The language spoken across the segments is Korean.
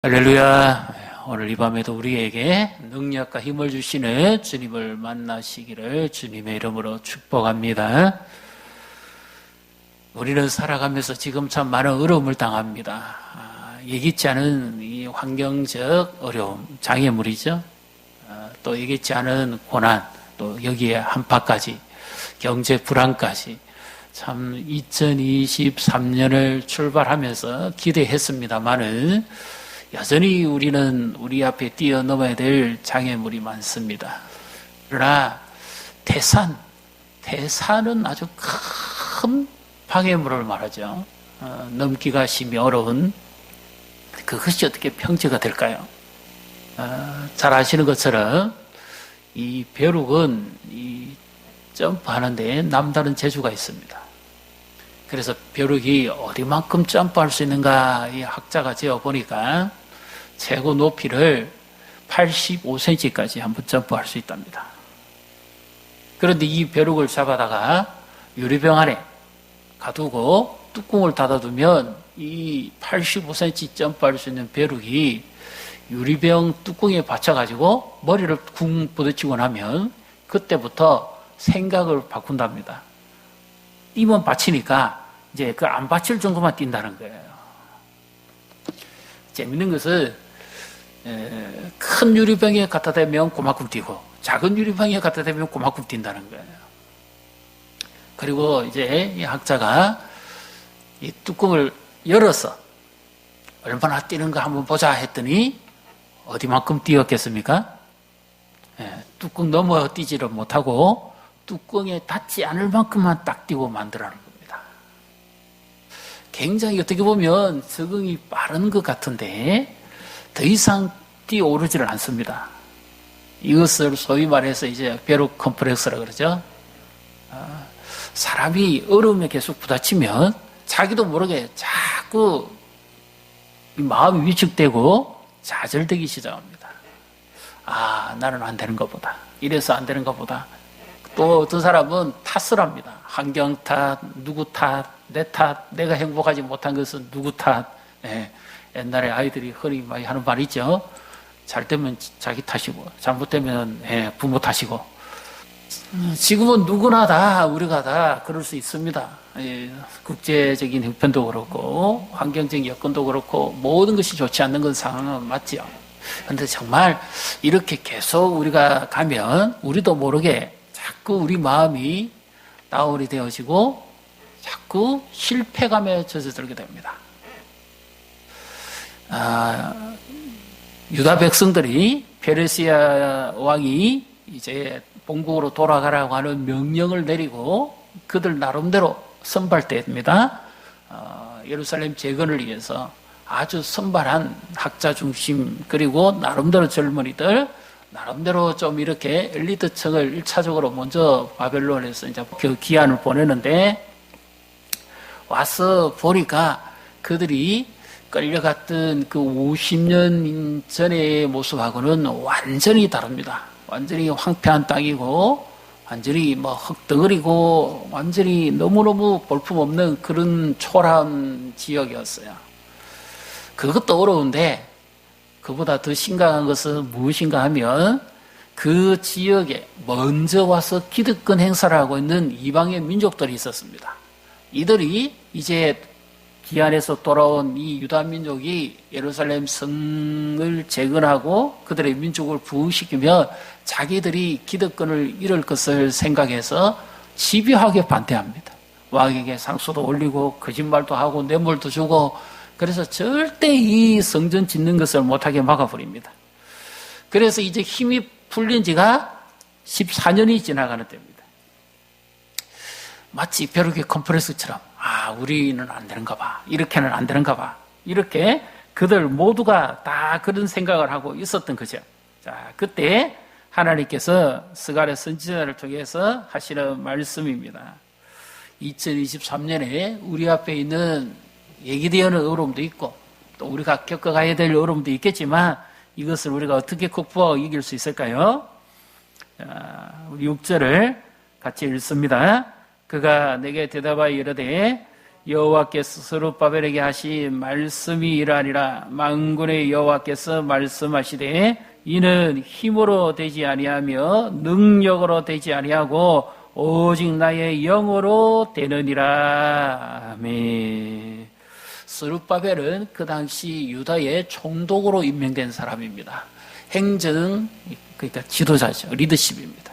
할렐루야. 오늘 이 밤에도 우리에게 능력과 힘을 주시는 주님을 만나시기를 주님의 이름으로 축복합니다. 우리는 살아가면서 지금 참 많은 어려움을 당합니다. 예기치 않은 이 환경적 어려움, 장애물이죠. 또 예기치 않은 고난, 또 여기에 한파까지, 경제 불안까지. 참 2023년을 출발하면서 기대했습니다만은 여전히 우리는 우리 앞에 뛰어넘어야 될 장애물이 많습니다. 그러나 태산은 아주 큰 방해물을 말하죠. 넘기가 심히 어려운 그것이 어떻게 평지가 될까요? 잘 아시는 것처럼 이 벼룩은 이 점프하는데 남다른 재주가 있습니다. 그래서 벼룩이 어디만큼 점프할 수 있는가 이 학자가 재어보니까 최고 높이를 85cm까지 한번 점프할 수 있답니다. 그런데 이 벼룩을 잡아다가 유리병 안에 가두고 뚜껑을 닫아두면 이 85cm 점프할 수 있는 벼룩이 유리병 뚜껑에 받쳐가지고 머리를 쿵 부딪히고 나면 그때부터 생각을 바꾼답니다. 뛰면 받치니까 이제 그 안 받칠 정도만 뛴다는 거예요. 재밌는 것은 큰 유리병에 갖다 대면 그만큼 뛰고 작은 유리병에 갖다 대면 그만큼 뛴다는 거예요. 그리고 이제 이 학자가 이 뚜껑을 열어서 얼마나 뛰는가 한번 보자 했더니 어디만큼 뛰었겠습니까? 뚜껑 넘어 뛰지를 못하고 뚜껑에 닿지 않을 만큼만 딱 띄고 만들어낸 겁니다. 굉장히 어떻게 보면 적응이 빠른 것 같은데 더 이상 뛰어오르지를 않습니다. 이것을 소위 말해서 이제 벼룩 컴플렉스라고 그러죠. 사람이 어려움에 계속 부딪히면 자기도 모르게 자꾸 마음이 위축되고 좌절되기 시작합니다. 나는 안 되는 것보다, 이래서 안 되는 것보다. 또 어떤 사람은 탓을 합니다. 환경 탓, 누구 탓, 내 탓, 내가 행복하지 못한 것은 누구 탓. 옛날에 아이들이 흔히 많이 하는 말이 있죠. 잘 되면 자기 탓이고 잘못되면 부모 탓이고. 지금은 누구나 다 우리가 다 그럴 수 있습니다. 국제적인 형편도 그렇고 환경적인 여건도 그렇고 모든 것이 좋지 않는 건 상황은 맞죠. 그런데 정말 이렇게 계속 우리가 가면 우리도 모르게 자꾸 우리 마음이 다운이 되어지고 자꾸 실패감에 젖어들게 됩니다. 유다 백성들이 페르시아 왕이 이제 본국으로 돌아가라고 하는 명령을 내리고 그들 나름대로 선발대입니다. 예루살렘 재건을 위해서 아주 선발한 학자 중심 그리고 나름대로 젊은이들 나름대로 좀 이렇게 엘리트층을 1차적으로 먼저 바벨론에서 이제 그 기한을 보내는데 와서 보니까 그들이 끌려갔던 그 50년 전의 모습하고는 완전히 다릅니다. 완전히 황폐한 땅이고 완전히 흙덩어리고 완전히 너무너무 볼품없는 그런 초라한 지역이었어요. 그것도 어려운데 그보다 더 심각한 것은 무엇인가 하면 그 지역에 먼저 와서 기득권 행사를 하고 있는 이방의 민족들이 있었습니다. 이들이 이제 기한에서 돌아온 이 유다 민족이 예루살렘 성을 재건하고 그들의 민족을 부흥시키면 자기들이 기득권을 잃을 것을 생각해서 집요하게 반대합니다. 왕에게 상소도 올리고 거짓말도 하고 뇌물도 주고 그래서 절대 이 성전 짓는 것을 못하게 막아버립니다. 그래서 이제 힘이 풀린 지가 14년이 지나가는 때입니다. 마치 벼룩의 컴프레스처럼 우리는 안 되는가 봐. 이렇게는 안 되는가 봐. 이렇게 그들 모두가 다 그런 생각을 하고 있었던 거죠. 자, 그때 하나님께서 스가랴 선지자를 통해서 하시는 말씀입니다. 2023년에 우리 앞에 있는 얘기되는 어려움도 있고 또 우리가 겪어가야 될 어려움도 있겠지만 이것을 우리가 어떻게 극복하고 이길 수 있을까요? 우리 6절을 같이 읽습니다. 그가 내게 대답하여 이르되 여호와께서 스룹바벨에게 하신 말씀이 이러하니라. 만군의 여호와께서 말씀하시되 이는 힘으로 되지 아니하며 능력으로 되지 아니하고 오직 나의 영으로 되느니라. 아멘. 스룹바벨은 그 당시 유다의 총독으로 임명된 사람입니다. 행정, 그러니까 지도자죠. 리더십입니다.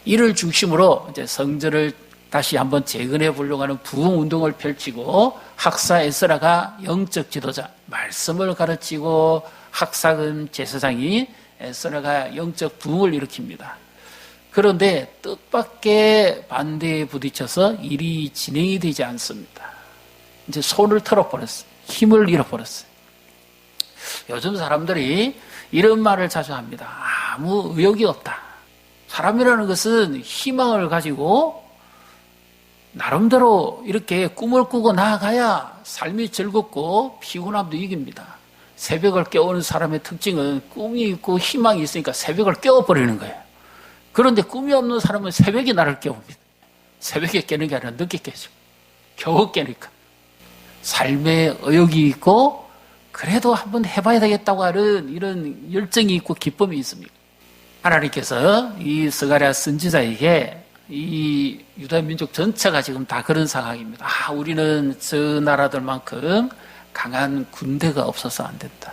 이를 중심으로 이제 성전을 다시 한번 재건해 보려고 하는 부흥 운동을 펼치고, 학사 에스라가 영적 지도자, 말씀을 가르치고, 학사금 제사장이 에스라가 영적 부흥을 일으킵니다. 그런데 뜻밖의 반대에 부딪혀서 일이 진행이 되지 않습니다. 이제 손을 털어버렸어요. 힘을 잃어버렸어요. 요즘 사람들이 이런 말을 자주 합니다. 아무 의욕이 없다. 사람이라는 것은 희망을 가지고 나름대로 이렇게 꿈을 꾸고 나아가야 삶이 즐겁고 피곤함도 이깁니다. 새벽을 깨우는 사람의 특징은 꿈이 있고 희망이 있으니까 새벽을 깨워버리는 거예요. 그런데 꿈이 없는 사람은 새벽에 나를 깨웁니다. 새벽에 깨는 게 아니라 늦게 깨죠. 겨우 깨니까. 삶에 의욕이 있고 그래도 한번 해봐야 되겠다고 하는 이런 열정이 있고 기쁨이 있습니다. 하나님께서 이 스가랴 선지자에게 이 유다 민족 전체가 지금 다 그런 상황입니다. 우리는 저 나라들만큼 강한 군대가 없어서 안 된다.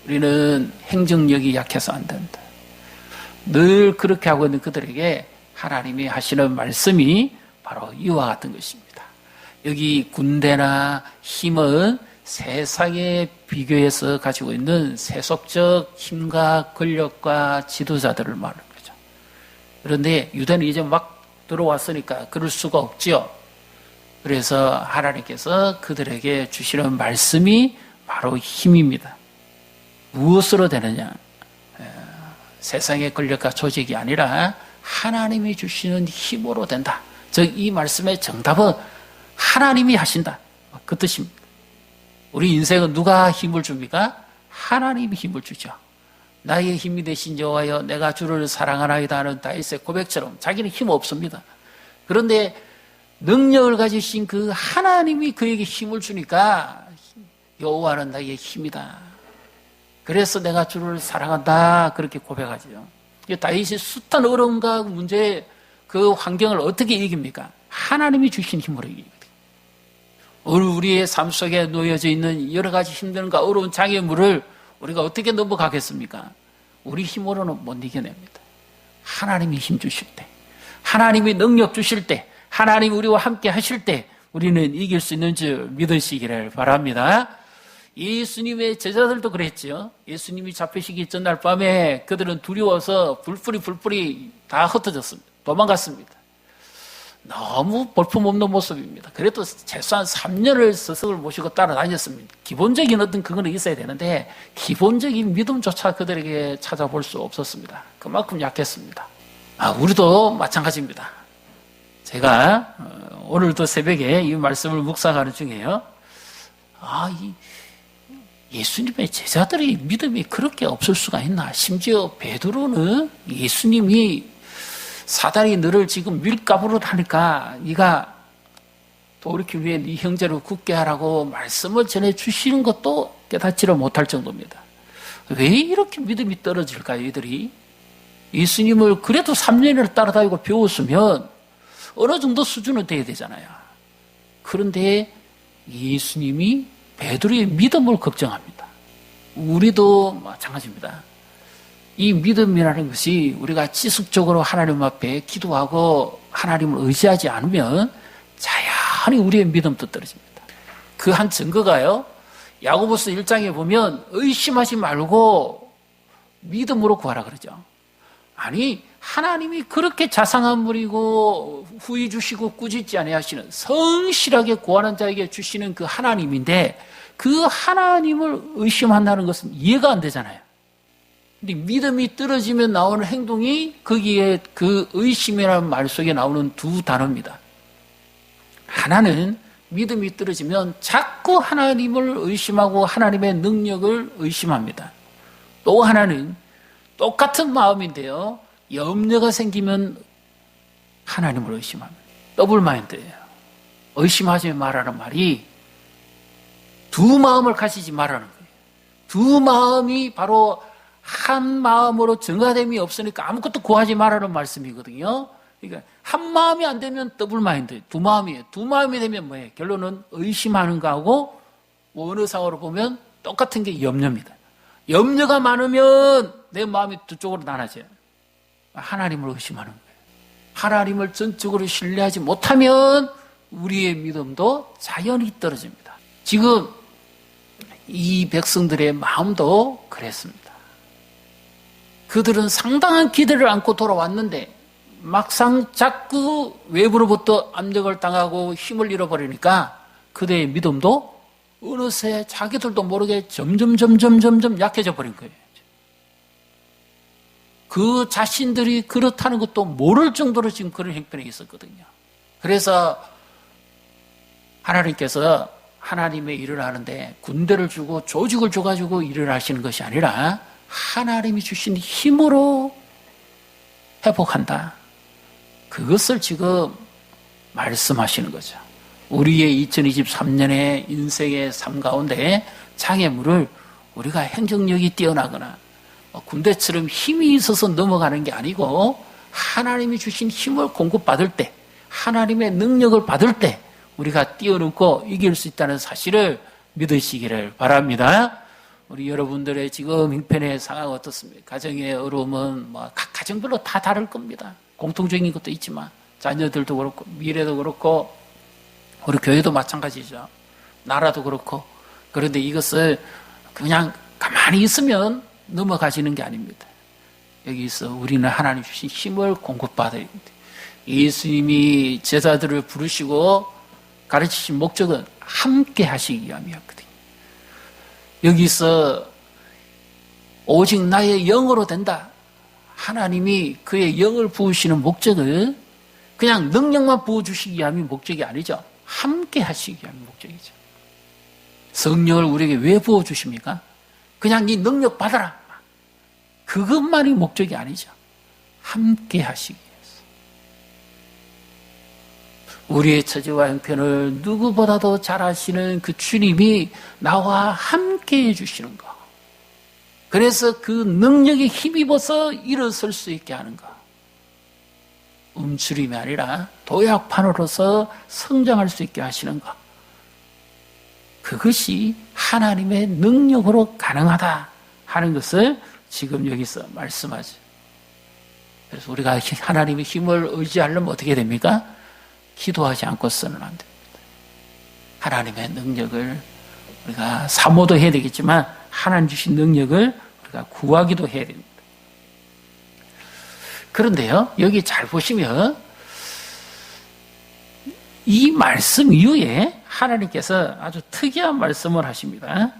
우리는 행정력이 약해서 안 된다. 늘 그렇게 하고 있는 그들에게 하나님이 하시는 말씀이 바로 이와 같은 것입니다. 여기 군대나 힘은 세상에 비교해서 가지고 있는 세속적 힘과 권력과 지도자들을 말하는 거죠. 그런데 유다는 이제 막 들어왔으니까 그럴 수가 없지요. 그래서 하나님께서 그들에게 주시는 말씀이 바로 힘입니다. 무엇으로 되느냐? 세상의 권력과 조직이 아니라 하나님이 주시는 힘으로 된다. 즉 이 말씀의 정답은 하나님이 하신다. 그 뜻입니다. 우리 인생은 누가 힘을 줍니까? 하나님이 힘을 주죠. 나의 힘이 되신 여호와여 내가 주를 사랑하나이다 하는 다윗의 고백처럼 자기는 힘 없습니다. 그런데 능력을 가지신 그 하나님이 그에게 힘을 주니까 여호와는 나의 힘이다. 그래서 내가 주를 사랑한다. 그렇게 고백하죠. 다윗이 숱한 어려움과 문제 그 환경을 어떻게 이깁니까? 하나님이 주신 힘으로 이깁니다. 오늘 우리의 삶 속에 놓여져 있는 여러 가지 힘든과 어려운 장애물을 우리가 어떻게 넘어가겠습니까? 우리 힘으로는 못 이겨냅니다. 하나님이 힘 주실 때, 하나님이 능력 주실 때, 하나님이 우리와 함께 하실 때 우리는 이길 수 있는 줄 믿으시기를 바랍니다. 예수님의 제자들도 그랬죠. 예수님이 잡히시기 전날 밤에 그들은 두려워서 불풀이 다 흩어졌습니다. 도망갔습니다. 너무 볼품없는 모습입니다. 그래도 최소한 3년을 스승을 모시고 따라다녔습니다. 기본적인 어떤 그거는 있어야 되는데 기본적인 믿음조차 그들에게 찾아볼 수 없었습니다. 그만큼 약했습니다. 우리도 마찬가지입니다. 제가 오늘도 새벽에 이 말씀을 묵상하는 중에요. 예수님의 제자들이 믿음이 그렇게 없을 수가 있나. 심지어 베드로는 예수님이 사단이 너를 지금 밀가부로 하니까 네가 돌이키기 위해 네 형제를 굳게 하라고 말씀을 전해주시는 것도 깨닫지를 못할 정도입니다. 왜 이렇게 믿음이 떨어질까요? 이들이 예수님을 그래도 3년을 따라다니고 배웠으면 어느 정도 수준은 돼야 되잖아요. 그런데 예수님이 베드로의 믿음을 걱정합니다. 우리도 마찬가지입니다. 이 믿음이라는 것이 우리가 지속적으로 하나님 앞에 기도하고 하나님을 의지하지 않으면 자연히 우리의 믿음도 떨어집니다. 그 한 증거가요. 야고보서 1장에 보면 의심하지 말고 믿음으로 구하라 그러죠. 아니 하나님이 그렇게 자상한 분이고 후히 주시고 꾸짖지 아니하시는 성실하게 구하는 자에게 주시는 그 하나님인데 그 하나님을 의심한다는 것은 이해가 안 되잖아요. 근데 믿음이 떨어지면 나오는 행동이 거기에 그 의심이라는 말 속에 나오는 두 단어입니다. 하나는 믿음이 떨어지면 자꾸 하나님을 의심하고 하나님의 능력을 의심합니다. 또 하나는 똑같은 마음인데요. 염려가 생기면 하나님을 의심합니다. 더블 마인드예요. 의심하지 말라는 말이 두 마음을 가지지 말라는 거예요. 두 마음이 바로 한 마음으로 정화됨이 없으니까 아무것도 구하지 말라는 말씀이거든요. 그러니까 한 마음이 안 되면 더블 마인드, 두 마음이에요. 두 마음이 되면 뭐예요? 결론은 의심하는 거하고 원어상으로 보면 똑같은 게 염려입니다. 염려가 많으면 내 마음이 두 쪽으로 나눠져요. 하나님을 의심하는 거예요. 하나님을 전적으로 신뢰하지 못하면 우리의 믿음도 자연히 떨어집니다. 지금 이 백성들의 마음도 그랬습니다. 그들은 상당한 기대를 안고 돌아왔는데 막상 자꾸 외부로부터 압력을 당하고 힘을 잃어버리니까 그들의 믿음도 어느새 자기들도 모르게 점점 약해져 버린 거예요. 그 자신들이 그렇다는 것도 모를 정도로 지금 그런 형편에 있었거든요. 그래서 하나님께서 하나님의 일을 하는데 군대를 주고 조직을 줘가지고 일을 하시는 것이 아니라 하나님이 주신 힘으로 회복한다. 그것을 지금 말씀하시는 거죠. 우리의 2023년의 인생의 삶 가운데 장애물을 우리가 행정력이 뛰어나거나 군대처럼 힘이 있어서 넘어가는 게 아니고 하나님이 주신 힘을 공급받을 때, 하나님의 능력을 받을 때 우리가 뛰어넘고 이길 수 있다는 사실을 믿으시기를 바랍니다. 우리 여러분들의 지금 형편의 상황은 어떻습니까? 가정의 어려움은 각 가정별로 다 다를 겁니다. 공통적인 것도 있지만 자녀들도 그렇고 미래도 그렇고 우리 교회도 마찬가지죠. 나라도 그렇고. 그런데 이것을 그냥 가만히 있으면 넘어가시는 게 아닙니다. 여기서 우리는 하나님 주신 힘을 공급받아야 됩니다. 예수님이 제자들을 부르시고 가르치신 목적은 함께 하시기 위함이었거든요. 여기서 오직 나의 영으로 된다. 하나님이 그의 영을 부으시는 목적은 그냥 능력만 부어주시기 위함이 목적이 아니죠. 함께 하시기 위한 목적이죠. 성령을 우리에게 왜 부어주십니까? 그냥 네 능력 받아라. 그것만이 목적이 아니죠. 함께 하시기 위해서. 우리의 처지와 형편을 누구보다도 잘 아시는 그 주님이 나와 함께 해주시는 것. 그래서 그 능력에 힘입어서 일어설 수 있게 하는 것. 움츠림이 아니라 도약판으로서 성장할 수 있게 하시는 것. 그것이 하나님의 능력으로 가능하다 하는 것을 지금 여기서 말씀하죠. 그래서 우리가 하나님의 힘을 의지하려면 어떻게 됩니까? 기도하지 않고서는 안 됩니다. 하나님의 능력을 우리가 사모도 해야 되겠지만 하나님 주신 능력을 우리가 구하기도 해야 됩니다. 그런데요, 여기 잘 보시면 이 말씀 이후에 하나님께서 아주 특이한 말씀을 하십니다.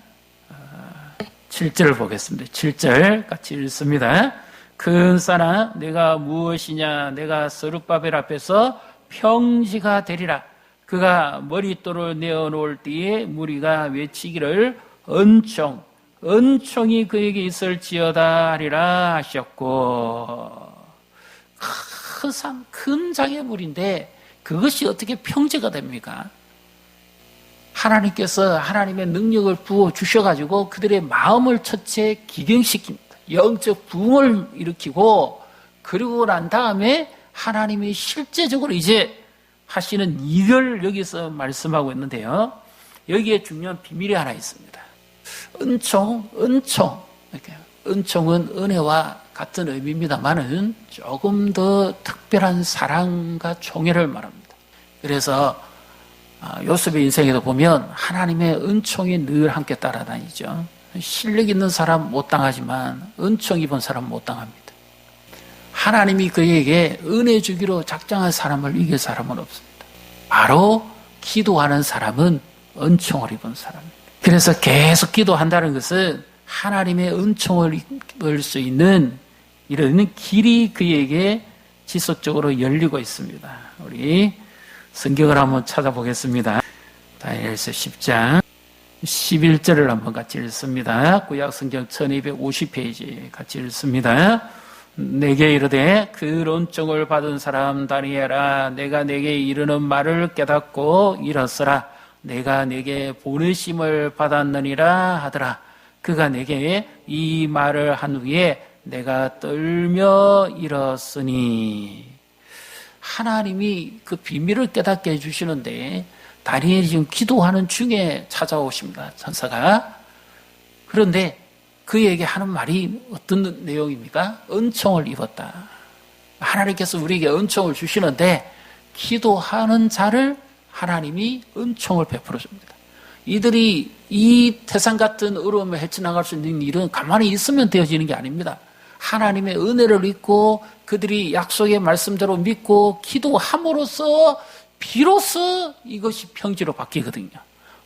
7절을 보겠습니다. 7절 같이 읽습니다. 큰 사람 내가 무엇이냐? 내가 스룹바벨 앞에서 평지가 되리라. 그가 머릿돌을 내어놓을 때에 무리가 외치기를 은총이 그에게 있을지어다 하리라 하셨고, 큰 장애물인데 그것이 어떻게 평지가 됩니까? 하나님께서 하나님의 능력을 부어 주셔가지고 그들의 마음을 첫째 기경시킵니다. 영적 부흥을 일으키고, 그리고 난 다음에 하나님이 실제적으로 이제 하시는 일을 여기서 말씀하고 있는데요. 여기에 중요한 비밀이 하나 있습니다. 은총. 은총은 은혜와 같은 의미입니다만은 조금 더 특별한 사랑과 총애를 말합니다. 그래서 요셉의 인생에도 보면 하나님의 은총이 늘 함께 따라다니죠. 실력 있는 사람 못 당하지만 은총 입은 사람 못 당합니다. 하나님이 그에게 은혜 주기로 작정한 사람을 이길 사람은 없습니다. 바로 기도하는 사람은 은총을 입은 사람입니다. 그래서 계속 기도한다는 것은 하나님의 은총을 입을 수 있는 이런 길이 그에게 지속적으로 열리고 있습니다. 우리 성경을 한번 찾아보겠습니다. 다니엘서 10장 11절을 한번 같이 읽습니다. 구약 성경 1250페이지 같이 읽습니다. 내게 이르되 그 론종을 받은 사람 다니엘아, 내가 내게 이르는 말을 깨닫고 일었으라. 내가 내게 보내심을 받았느니라 하더라. 그가 내게 이 말을 한 후에 내가 떨며 일었으니. 하나님이 그 비밀을 깨닫게 해주시는데, 다니엘이 지금 기도하는 중에 찾아오십니다, 천사가. 그런데 그에게 하는 말이 어떤 내용입니까? 은총을 입었다. 하나님께서 우리에게 은총을 주시는데, 기도하는 자를 하나님이 은총을 베풀어 줍니다. 이들이 이 태산 같은 어려움을 헤쳐나갈 수 있는 일은 가만히 있으면 되어지는 게 아닙니다. 하나님의 은혜를 믿고 그들이 약속의 말씀대로 믿고 기도함으로써 비로소 이것이 평지로 바뀌거든요.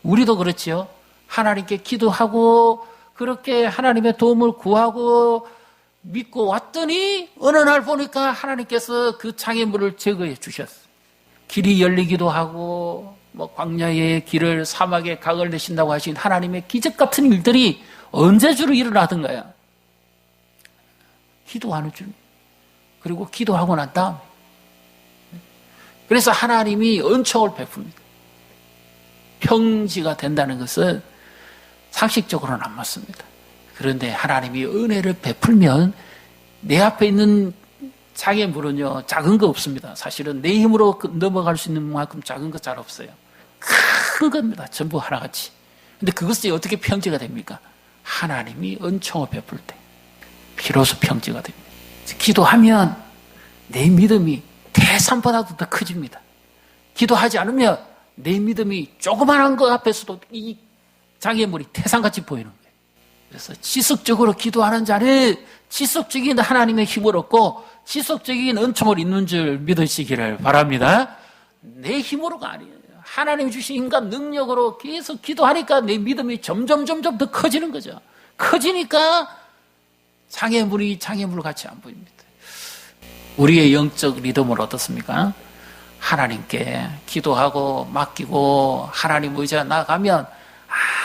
우리도 그렇지요. 하나님께 기도하고 그렇게 하나님의 도움을 구하고 믿고 왔더니 어느 날 보니까 하나님께서 그 장애물을 제거해 주셨어요. 길이 열리기도 하고 광야의 길을 사막의 강을 내신다고 하신 하나님의 기적 같은 일들이 언제 주로 일어나던가요? 기도하는 중. 그리고 기도하고 난 다음. 그래서 하나님이 은총을 베풉니다. 평지가 된다는 것은 상식적으로는 안 맞습니다. 그런데 하나님이 은혜를 베풀면 내 앞에 있는 장애물은요, 작은 거 없습니다. 사실은 내 힘으로 넘어갈 수 있는 만큼 작은 거 잘 없어요. 큰 겁니다. 전부 하나같이. 근데 그것이 어떻게 평지가 됩니까? 하나님이 은총을 베풀 때 비로소 평지가 됩니다. 기도하면 내 믿음이 태산보다도 더 커집니다. 기도하지 않으면 내 믿음이 조그만한 것 앞에서도 이 장애물이 태산같이 보이는 거예요. 그래서 지속적으로 기도하는 자는 지속적인 하나님의 힘을 얻고 지속적인 은총을 있는 줄 믿으시기를 바랍니다. 내 힘으로가 아니에요. 하나님 주신 힘과 능력으로 계속 기도하니까 내 믿음이 점점 더 커지는 거죠. 커지니까 장애물이 장애물 같이 안 보입니다. 우리의 영적 리듬은 어떻습니까? 하나님께 기도하고 맡기고 하나님 의지가 나가면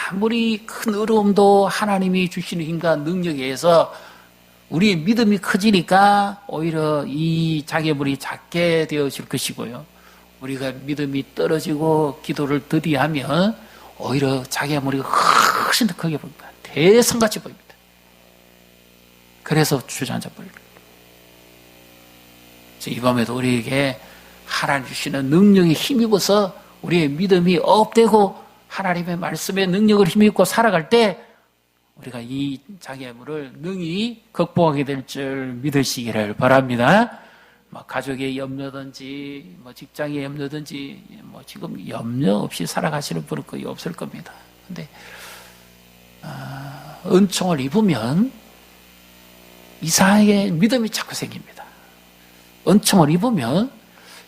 아무리 큰 어려움도 하나님이 주시는 힘과 능력에 의해서 우리의 믿음이 커지니까 오히려 이 장애물이 작게 되어질 것이고요. 우리가 믿음이 떨어지고 기도를 더디하면 오히려 장애물이 훨씬 더 크게 보입니다. 대성같이 보입니다. 그래서 주저앉아 버립니다. 이 밤에도 우리에게 하나님 주시는 능력에 힘입어서 우리의 믿음이 업되고 하나님의 말씀의 능력을 힘입고 살아갈 때 우리가 이 장애물을 능히 극복하게 될 줄 믿으시기를 바랍니다. 가족의 염려든지 직장의 염려든지 지금 염려 없이 살아가시는 분은 거의 없을 겁니다. 근데 은총을 입으면 이상하게 믿음이 자꾸 생깁니다. 은총을 입으면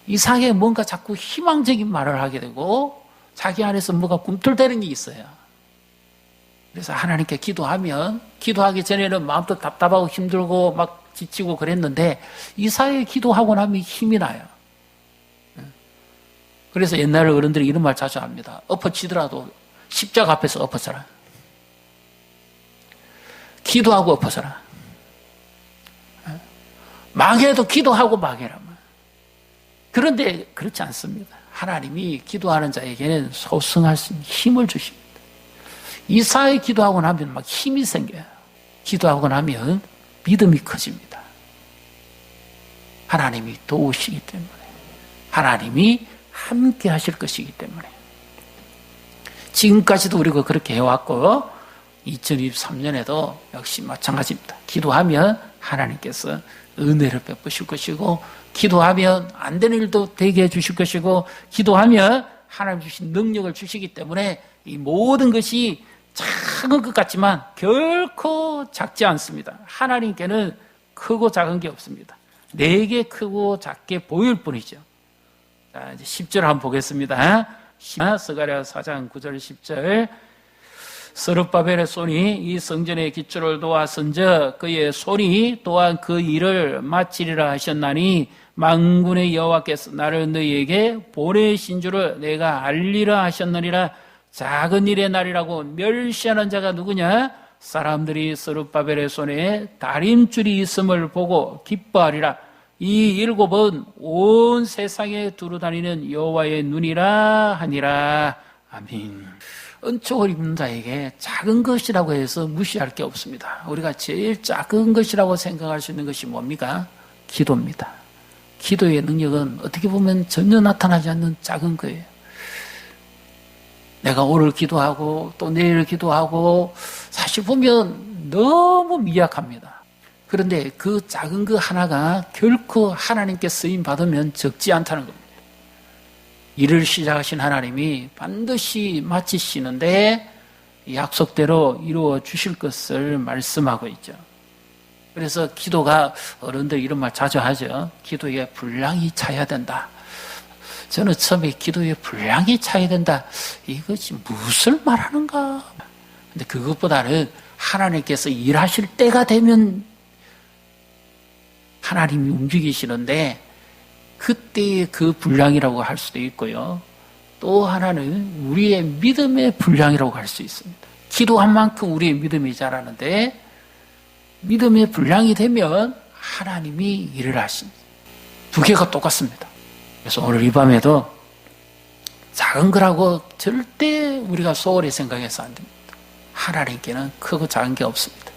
이상하게 뭔가 자꾸 희망적인 말을 하게 되고 자기 안에서 뭐가 꿈틀대는 게 있어요. 그래서 하나님께 기도하면 기도하기 전에는 마음도 답답하고 힘들고 막 지치고 그랬는데 이상하게 기도하고 나면 힘이 나요. 그래서 옛날 어른들이 이런 말 자주 합니다. 엎어지더라도 십자가 앞에서 엎어져라. 기도하고 엎어져라. 망해도 기도하고 망해라. 그런데 그렇지 않습니다. 하나님이 기도하는 자에게는 소승할 수 있는 힘을 주십니다. 이사에 기도하고 나면 막 힘이 생겨요. 기도하고 나면 믿음이 커집니다. 하나님이 도우시기 때문에, 하나님이 함께 하실 것이기 때문에. 지금까지도 우리가 그렇게 해왔고 2023년에도 역시 마찬가지입니다. 기도하면 하나님께서 은혜를 베푸실 것이고, 기도하면 안 되는 일도 되게 해주실 것이고, 기도하면 하나님 주신 능력을 주시기 때문에 이 모든 것이 작은 것 같지만 결코 작지 않습니다. 하나님께는 크고 작은 게 없습니다. 내게 크고 작게 보일 뿐이죠. 자, 이제 10절 한번 보겠습니다. 스가랴 4장 9절 10절. 스룹바벨의 손이 이 성전의 기초를 놓았은즉 그의 손이 또한 그 일을 마치리라 하셨나니 만군의 여호와께서 나를 너희에게 보내신 줄을 내가 알리라 하셨느니라. 작은 일의 날이라고 멸시하는 자가 누구냐? 사람들이 스룹바벨의 손에 다림줄이 있음을 보고 기뻐하리라. 이 일곱은 온 세상에 두루다니는 여호와의 눈이라 하니라. 아멘. 은총을 입는 자에게 작은 것이라고 해서 무시할 게 없습니다. 우리가 제일 작은 것이라고 생각할 수 있는 것이 뭡니까? 기도입니다. 기도의 능력은 어떻게 보면 전혀 나타나지 않는 작은 거예요. 내가 오늘 기도하고 또 내일 기도하고 사실 보면 너무 미약합니다. 그런데 그 작은 거 하나가 결코 하나님께 쓰임 받으면 적지 않다는 겁니다. 일을 시작하신 하나님이 반드시 마치시는데 약속대로 이루어 주실 것을 말씀하고 있죠. 그래서 기도가, 어른들 이런 말 자주 하죠. 기도에 분량이 차야 된다. 저는 처음에 기도에 분량이 차야 된다. 이것이 무엇을 말하는가? 근데 그것보다는 하나님께서 일하실 때가 되면 하나님이 움직이시는데 그때의 그 분량이라고 할 수도 있고요. 또 하나는 우리의 믿음의 분량이라고 할 수 있습니다. 기도한 만큼 우리의 믿음이 자라는데 믿음의 분량이 되면 하나님이 일을 하십니다. 두 개가 똑같습니다. 그래서 오늘 이 밤에도 작은 거라고 절대 우리가 소홀히 생각해서 안 됩니다. 하나님께는 크고 작은 게 없습니다.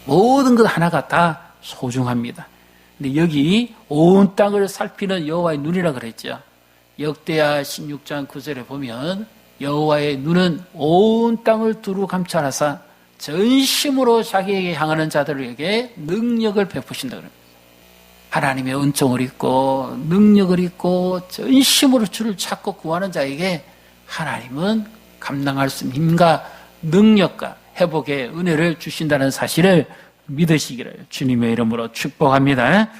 모든 것 하나가 다 소중합니다. 근데 여기 온 땅을 살피는 여호와의 눈이라 그랬죠. 역대하 16장 9절에 보면 여호와의 눈은 온 땅을 두루 감찰하사 전심으로 자기에게 향하는 자들에게 능력을 베푸신다 그럽니다. 하나님의 은총을 입고 능력을 입고 전심으로 주를 찾고 구하는 자에게 하나님은 감당할 수 있는 힘과 능력과 회복의 은혜를 주신다는 사실을 믿으시기를 주님의 이름으로 축복합니다.